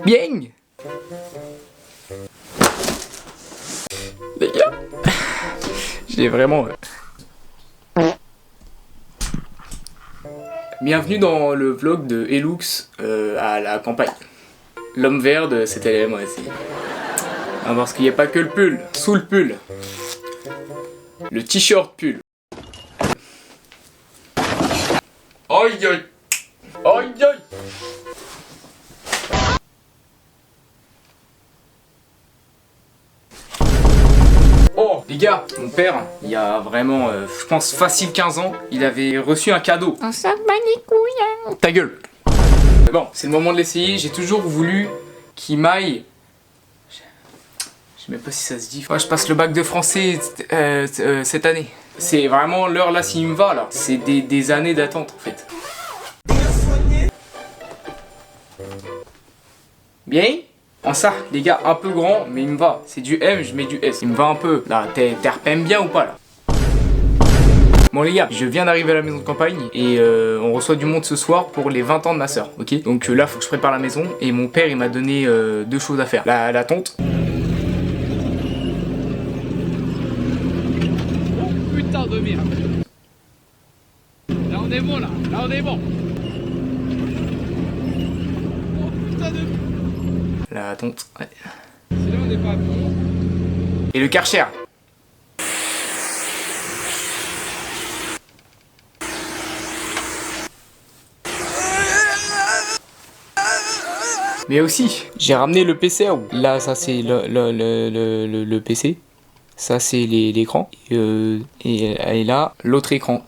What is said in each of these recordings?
Bien. Les gars, j'ai vraiment... Bienvenue dans le vlog de Elux à la campagne. L'homme vert de cet élève, ouais, c'est... Ah, parce qu'il n'y a pas que le pull, sous le pull. Le t-shirt pull. Aïe aïe. Aïe aïe. Oh les gars, mon père, il y a vraiment, je pense facile 15 ans, il avait reçu un cadeau. On s'en bat les couilles, hein. Ta gueule. Bon, c'est le moment de l'essayer, j'ai toujours voulu qu'il m'aille... Je sais même pas si ça se dit. Ouais, je passe le bac de français cette année. C'est vraiment l'heure là s'il me va là. C'est des années d'attente en fait. Bien. En ça, les gars, un peu grand, mais il me va. C'est du M, je mets du S. Il me va un peu. Là, t'es repèmes bien ou pas là? Bon les gars, je viens d'arriver à la maison de campagne et on reçoit du monde ce soir pour les 20 ans de ma soeur, ok? Donc là, faut que je prépare la maison et mon père il m'a donné deux choses à faire. La tonte. Putain de merde. Là on est bon là on est bon. Oh putain de... La tonte, ouais. C'est là on est pas bon. Et le Karcher. Mais aussi, j'ai ramené le PC. Là, ça c'est le PC. Ça c'est l'écran. Et là, l'autre écran.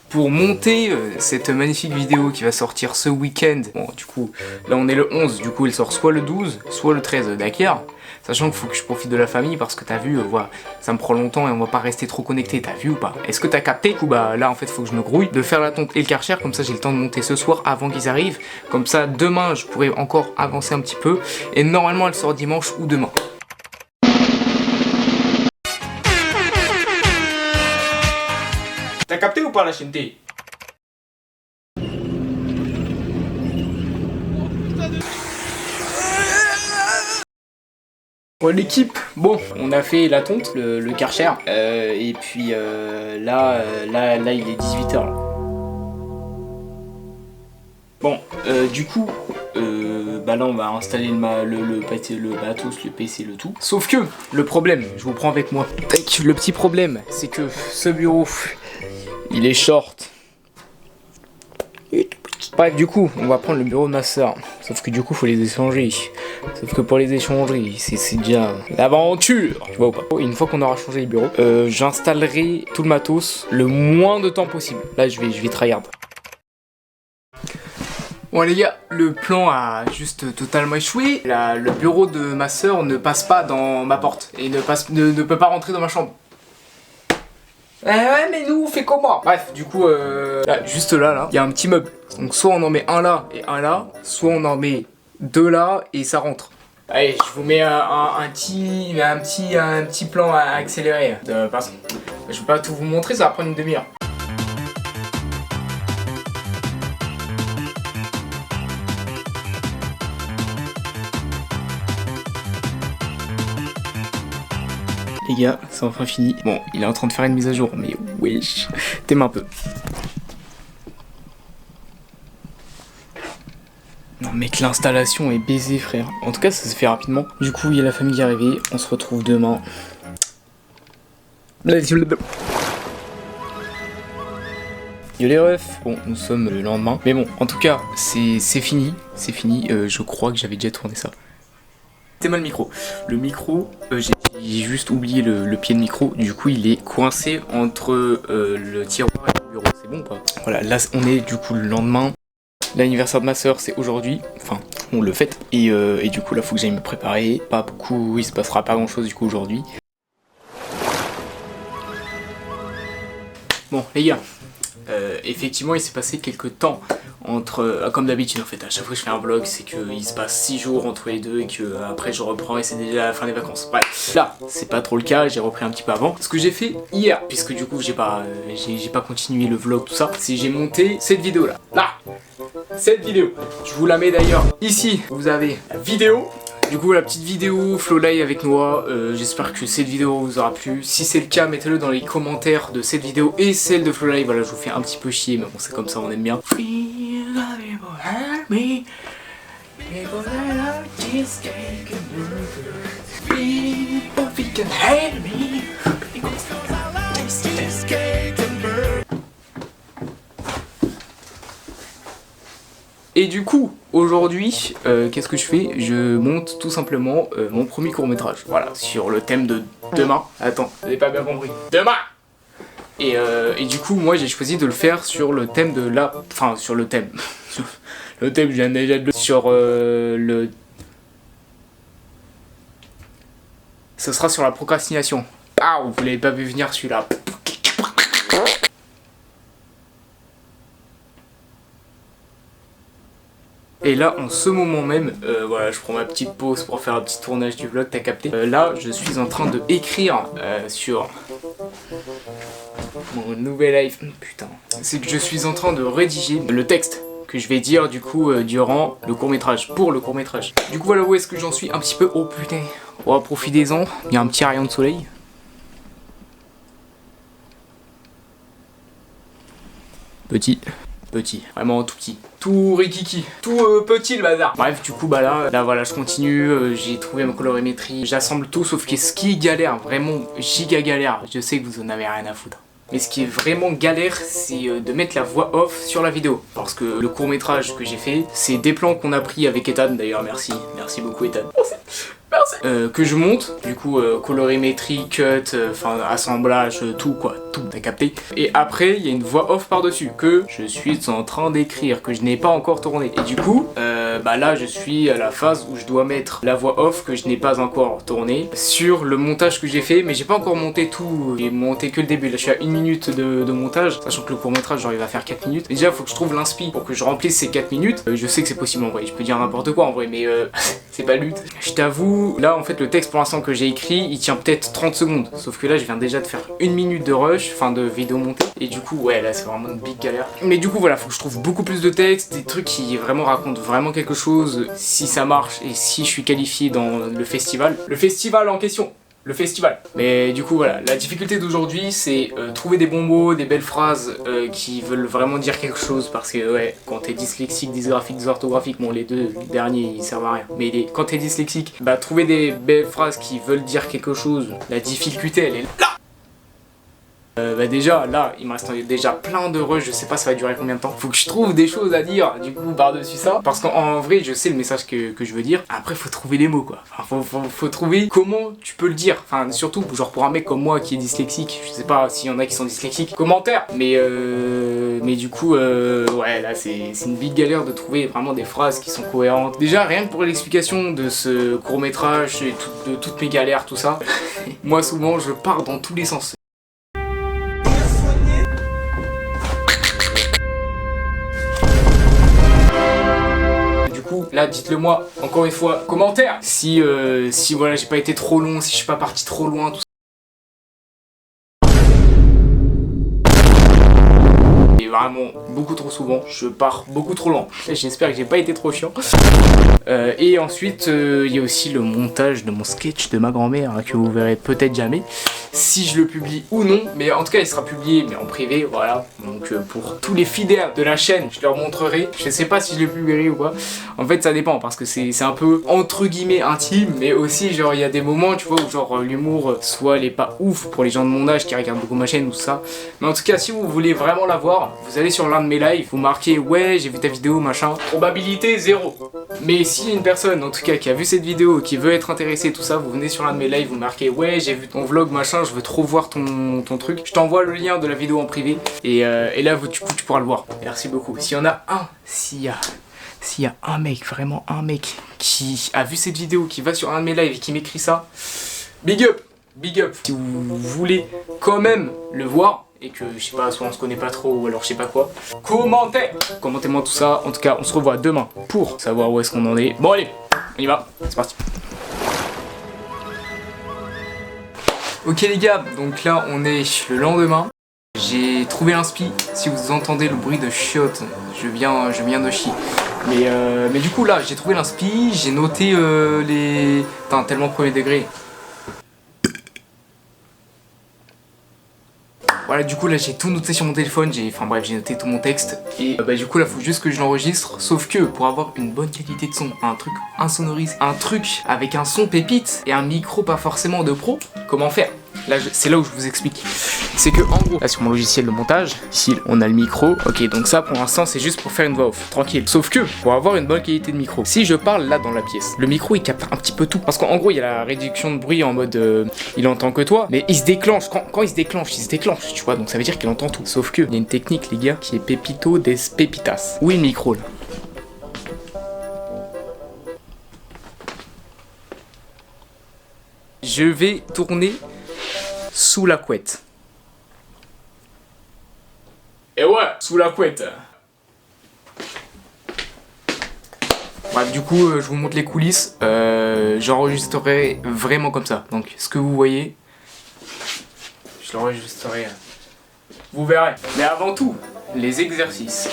Pour monter cette magnifique vidéo qui va sortir ce week-end, bon du coup, là on est le 11, du coup elle sort soit le 12, soit le 13 d'accord. Sachant qu'il faut que je profite de la famille parce que t'as vu, voilà, ça me prend longtemps et on va pas rester trop connecté, t'as vu ou pas? Est-ce que t'as capté? Du coup bah là en fait faut que je me grouille de faire la tonte et le Karcher, comme ça j'ai le temps de monter ce soir avant qu'ils arrivent. Comme ça demain je pourrais encore avancer un petit peu et normalement elle sort dimanche ou demain. T'as capté ou pas la chaîne T? Bon l'équipe, bon on a fait la tonte, le Karcher, et puis là il est 18h là. Bon du coup bah là on va installer le matos, le PC, le tout. Sauf que le problème, je vous prends avec moi. Le petit problème c'est que ce bureau il est short. Bref, du coup, on va prendre le bureau de ma soeur. Sauf que du coup, faut les échanger. Sauf que pour les échanger, c'est déjà l'aventure. Tu vois ou pas? Une fois qu'on aura changé les bureaux, j'installerai tout le matos le moins de temps possible. Là, je vais tryhard. Bon les gars, le plan a juste totalement échoué. Le bureau de ma soeur ne passe pas dans ma porte et ne peut pas rentrer dans ma chambre. Ouais mais nous on fait comment? Bref du coup là, juste là il y a un petit meuble. Donc soit on en met un là et un là, soit on en met deux là et ça rentre. Allez je vous mets un petit plan à accélérer. Parce que je vais pas tout vous montrer, ça va prendre une demi-heure. Les gars, c'est enfin fini. Bon, il est en train de faire une mise à jour, mais wesh, t'aimes un peu. Non mec, l'installation est baisée frère. En tout cas, ça se fait rapidement. Du coup, il y a la famille qui est arrivée. On se retrouve demain. Yo les refs. Bon, nous sommes le lendemain. Mais bon, en tout cas, c'est fini. C'est fini. Je crois que j'avais déjà tourné ça. C'est mal le micro. Le micro, j'ai juste oublié le pied de micro. Du coup, il est coincé entre le tiroir et le bureau. C'est bon ou pas? Voilà, là, on est du coup le lendemain. L'anniversaire de ma soeur, c'est aujourd'hui. Enfin, on le fête. Et du coup, là, faut que j'aille me préparer. Pas beaucoup, il se passera pas grand chose du coup aujourd'hui. Bon, les gars. Effectivement, il s'est passé quelques temps comme d'habitude en fait, à chaque fois que je fais un vlog, c'est qu'il se passe 6 jours entre les deux et que après je reprends et c'est déjà la fin des vacances. Bref, là, c'est pas trop le cas, j'ai repris un petit peu avant. Ce que j'ai fait hier, puisque du coup j'ai pas continué le vlog, tout ça, c'est j'ai monté cette vidéo là. Là, cette vidéo. Je vous la mets d'ailleurs ici, vous avez la vidéo. Du coup la petite vidéo Flow Live avec Noah, j'espère que cette vidéo vous aura plu. Si c'est le cas, mettez-le dans les commentaires de cette vidéo et celle de Flow Live. Voilà, je vous fais un petit peu chier, mais bon c'est comme ça, on aime bien. Et du coup, aujourd'hui, qu'est-ce que je fais? Je monte tout simplement mon premier court-métrage. Voilà, sur le thème de demain. Attends, vous n'avez pas bien compris. Demain! Et du coup, moi j'ai choisi de le faire sur le thème de la... Enfin, sur le thème. Le thème, je viens déjà de le... Sur le... Ce sera sur la procrastination. Ah, vous l'avez pas vu venir celui-là. Et là, en ce moment même, voilà, je prends ma petite pause pour faire un petit tournage du vlog, t'as capté. Là, je suis en train de écrire sur mon nouvel live. Putain, c'est que je suis en train de rédiger le texte que je vais dire du coup durant le court-métrage, pour le court-métrage. Du coup, voilà où est-ce que j'en suis un petit peu. Oh putain, oh, profitez-en, il y a un petit rayon de soleil. Petit, vraiment tout petit, tout rikiki, tout petit le bazar. Bref, du coup bah là voilà, je continue, j'ai trouvé ma colorimétrie, j'assemble tout, sauf que ce qui est galère, vraiment giga galère, je sais que vous en avez rien à foutre. Mais ce qui est vraiment galère, c'est de mettre la voix off sur la vidéo. Parce que le court-métrage que j'ai fait, c'est des plans qu'on a pris avec Ethan, d'ailleurs merci beaucoup Ethan. Merci. Que je monte, du coup colorimétrie, cut, enfin assemblage, tout quoi, tout, t'as capté. Et après il y a une voix off par dessus que je suis en train d'écrire, que je n'ai pas encore tourné. Et du coup, bah là je suis à la phase où je dois mettre la voix off que je n'ai pas encore tournée sur le montage que j'ai fait, mais j'ai pas encore monté tout, j'ai monté que le début. Là je suis à 1 minute de montage, sachant que le court métrage j'arrive à faire 4 minutes. Et déjà il faut que je trouve l'inspi pour que je remplisse ces 4 minutes. Je sais que c'est possible en vrai, je peux dire n'importe quoi en vrai, mais c'est pas le but. Je t'avoue, là en fait le texte pour l'instant que j'ai écrit, il tient peut-être 30 secondes. Sauf que là je viens déjà de faire 1 minute de rush, enfin de vidéo montée. Et du coup ouais là c'est vraiment une big galère. Mais du coup voilà, faut que je trouve beaucoup plus de textes, des trucs qui vraiment racontent vraiment quelque chose, si ça marche et si je suis qualifié dans le festival. Le festival en question. Le festival. Mais du coup voilà, la difficulté d'aujourd'hui c'est trouver des bons mots, des belles phrases qui veulent vraiment dire quelque chose, parce que ouais, quand t'es dyslexique, dysgraphique, dysorthographique, bon les deux derniers ils servent à rien, mais quand t'es dyslexique, bah trouver des belles phrases qui veulent dire quelque chose, la difficulté elle est là. Bah déjà là il me reste déjà plein de rushs, je sais pas ça va durer combien de temps. Faut que je trouve des choses à dire du coup par dessus ça, parce qu'en vrai je sais le message que je veux dire. Après faut trouver les mots quoi, enfin, faut trouver comment tu peux le dire, enfin surtout genre pour un mec comme moi qui est dyslexique, je sais pas s'il y en a qui sont dyslexiques, commentaire. Mais du coup ouais là c'est une big galère de trouver vraiment des phrases qui sont cohérentes. Déjà rien que pour l'explication de ce court métrage et de toutes mes galères tout ça, moi souvent je pars dans tous les sens. Là dites-le moi encore une fois, commentaire, si voilà j'ai pas été trop long, si je suis pas parti trop loin, tout ça. Et vraiment beaucoup trop souvent, je pars beaucoup trop loin. J'espère que j'ai pas été trop chiant. Et ensuite il y a aussi le montage de mon sketch de ma grand-mère que vous verrez peut-être jamais, si je le publie ou non, mais en tout cas il sera publié mais en privé, voilà. Donc pour tous les fidèles de la chaîne, je leur montrerai. Je sais pas si je le publierai ou pas. En fait ça dépend parce que c'est un peu entre guillemets intime, mais aussi genre il y a des moments tu vois où genre l'humour soit elle est pas ouf pour les gens de mon âge qui regardent beaucoup ma chaîne ou tout ça. Mais en tout cas si vous voulez vraiment la voir, vous allez sur l'un de mes lives, vous marquez ouais j'ai vu ta vidéo machin, probabilité 0. Mais s'il y a une personne en tout cas qui a vu cette vidéo, qui veut être intéressée tout ça, vous venez sur l'un de mes lives, vous marquez ouais j'ai vu ton vlog machin, je veux trop voir ton truc, je t'envoie le lien de la vidéo en privé et là du coup tu pourras le voir. Merci beaucoup. S'il y en a un, s'il y a un mec, vraiment un mec qui a vu cette vidéo, qui va sur un de mes lives et qui m'écrit ça, big up, big up. Si vous voulez quand même le voir et que je sais pas, soit on se connaît pas trop ou alors je sais pas quoi, commentez-moi tout ça. En tout cas, on se revoit demain pour savoir où est-ce qu'on en est. Bon allez, on y va, c'est parti. Ok les gars, donc là on est le lendemain. J'ai trouvé l'inspi. Si vous entendez le bruit de chiottes, je viens de chier. Mais du coup là j'ai trouvé l'inspi, j'ai noté les... Putain, tellement premier degré. Voilà, du coup là j'ai tout noté sur mon téléphone, j'ai noté tout mon texte. Et du coup là faut juste que je l'enregistre. Sauf que pour avoir une bonne qualité de son, un truc insonorisé, un truc avec un son pépite et un micro pas forcément de pro, comment faire? Là c'est là où je vous explique. C'est que en gros, là sur mon logiciel de montage, ici on a le micro. Ok, donc ça pour l'instant c'est juste pour faire une voix off, tranquille. Sauf que pour avoir une bonne qualité de micro, si je parle là dans la pièce, le micro il capte un petit peu tout. Parce qu'en gros il y a la réduction de bruit en mode il entend que toi, mais il se déclenche. Quand il se déclenche, tu vois, donc ça veut dire qu'il entend tout. Sauf que il y a une technique les gars qui est Pepito des Pepitas. Où est le micro là? Je vais tourner sous la couette. Et ouais, sous la couette. Bref, du coup, je vous montre les coulisses. J'enregistrerai vraiment comme ça. Donc, ce que vous voyez, je l'enregistrerai. Vous verrez. Mais avant tout, les exercices.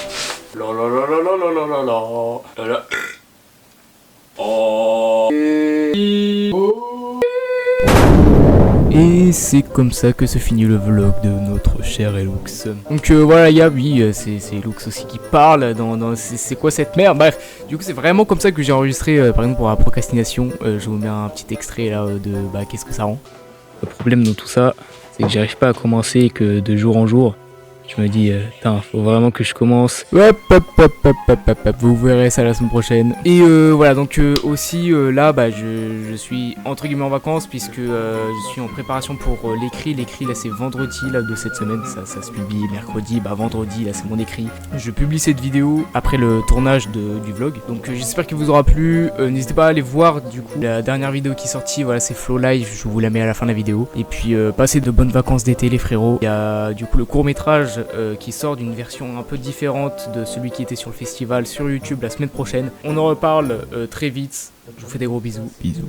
Et c'est comme ça que se finit le vlog de notre cher Elux. Donc voilà, c'est Elux aussi qui parle dans c'est quoi cette merde. Bref, du coup c'est vraiment comme ça que j'ai enregistré par exemple pour la procrastination. Je vous mets un petit extrait là de qu'est-ce que ça rend. Le problème dans tout ça, c'est que j'arrive pas à commencer et que de jour en jour, je me dis, putain, faut vraiment que je commence. Hop, vous verrez ça la semaine prochaine. Et voilà, donc aussi là, je suis entre guillemets en vacances puisque je suis en préparation pour l'écrit. L'écrit là, c'est vendredi là de cette semaine. Ça se publie mercredi. Vendredi là, c'est mon écrit. Je publie cette vidéo après le tournage du vlog. Donc j'espère qu'il vous aura plu. N'hésitez pas à aller voir du coup la dernière vidéo qui est sortie. Voilà, c'est Flow Live. Je vous la mets à la fin de la vidéo. Et puis passez de bonnes vacances d'été les frérots. Il y a du coup le court métrage qui sort d'une version un peu différente de celui qui était sur le festival sur YouTube la semaine prochaine. On en reparle très vite. Je vous fais des gros bisous. Bisous.